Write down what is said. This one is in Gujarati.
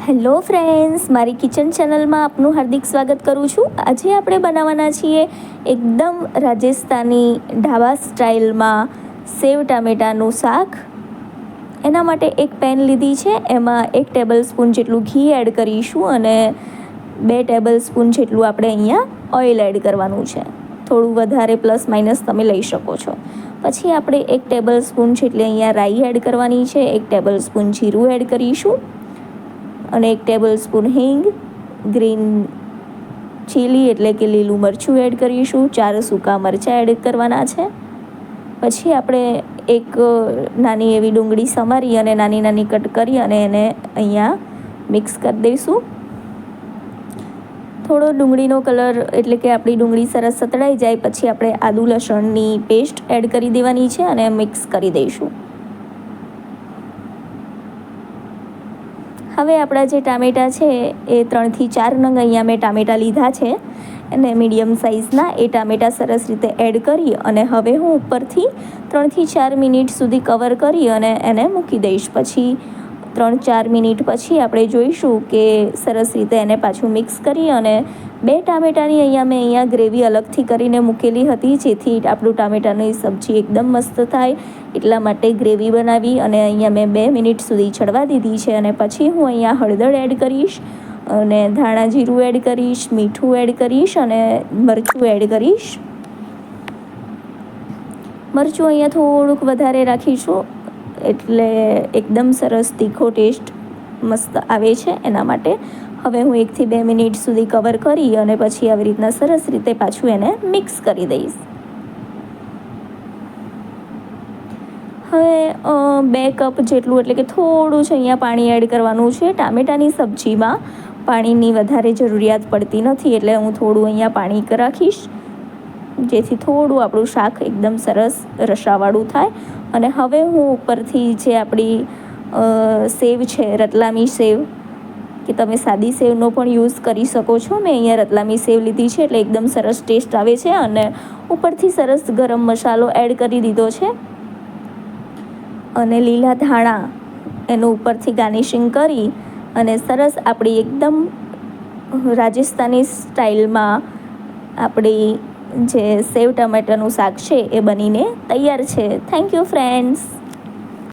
હેલો ફ્રેન્ડ્સ, મારી કિચન ચેનલમાં આપનું હાર્દિક સ્વાગત કરું છું. આજે આપણે બનાવવાના છીએ એકદમ રાજસ્થાની ઢાબા સ્ટાઇલમાં સેવ ટામેટાનું શાક. એના માટે એક પેન લીધી છે, એમાં 1 ટેબલ સ્પૂન જેટલું ઘી એડ કરીશું અને 2 ટેબલ સ્પૂન જેટલું આપણે અહીંયા ઓઇલ એડ કરવાનું છે. થોડું વધારે પ્લસ માઇનસ તમે લઈ શકો છો. પછી આપણે 1 ટેબલ સ્પૂન જેટલી અહીંયા રાઈ એડ કરવાની છે, 1 ટેબલ સ્પૂન જીરું એડ કરીશું અને 1 ટેબલ સ્પૂન હિંગ, ગ્રીન ચીલી એટલે કે લીલું મરચું એડ કરીશું, 4 સૂકા મરચાં એડ કરવાના છે. પછી આપણે એક નાની એવી ડુંગળી સમારી અને નાની નાની કટ કરી અને એને અહીંયા મિક્સ કરી દઈશું. થોડો ડુંગળીનો કલર એટલે કે આપણી ડુંગળી સરસ સતળાઈ જાય પછી આપણે આદુ લસણની પેસ્ટ એડ કરી દેવાની છે અને મિક્સ કરી દઈશું. હવે આપણા જે ટામેટાં છે એ 3થી 4 નંગ અહીંયા મેં ટામેટાં લીધા છે અને મીડિયમ સાઇઝના એ ટામેટાં સરસ રીતે એડ કરી અને હવે હું ઉપરથી 3થી 4 મિનિટ સુધી કવર કરી અને એને મૂકી દઈશ. પછી 3-4 મિનિટ પછી આપણે જોઈશું કે સરસ રીતે એને પાછું મિક્સ કરી અને 2 ટામેટાની અહીંયા ગ્રેવી અલગથી કરીને મૂકેલી હતી, જેથી આપણું ટામેટાની સબ્જી એકદમ મસ્ત થાય એટલા માટે ગ્રેવી બનાવી અને અહીંયા મેં 2 મિનિટ સુધી ચડવા દીધી છે. અને પછી હું અહીંયા હળદર એડ કરીશ અને ધાણા જીરું એડ કરીશ, મીઠું એડ કરીશ અને મરચું એડ કરીશ. મરચું અહીંયા થોડુંક વધારે રાખીશું એટલે એકદમ સરસ તીખો ટેસ્ટ મસ્ત આવે છે એના માટે. હવે હું 1થી 2 મિનિટ સુધી કવર કરી અને પછી આવી રીતના સરસ રીતે પાછું એને મિક્સ કરી દઈશ. હવે 2 કપ જેટલું એટલે કે થોડું જ અહીંયા પાણી એડ કરવાનું છે. ટામેટાની સબ્જીમાં પાણીની વધારે જરૂરિયાત પડતી નથી એટલે હું થોડું અહીંયા પાણી રાખીશ, જેથી થોડું આપણું શાક એકદમ સરસ રસાવાળું થાય. અને હવે હું ઉપરથી જે આપણી સેવ છે, રતલામી સેવ, કે તમે સાદી સેવનો પણ યુઝ કરી શકો છો. મેં અહીંયા રતલામી સેવ લીધી છે એટલે એકદમ સરસ ટેસ્ટ આવે છે. અને ઉપરથી સરસ ગરમ મસાલો એડ કરી દીધો છે અને લીલા ધાણા એનું ઉપરથી ગાર્નિશિંગ કરી અને સરસ આપણી એકદમ રાજસ્થાની સ્ટાઇલમાં આપણી જે સેવ ટમેટાનું શાક છે એ બનીને તૈયાર છે. Thank you friends.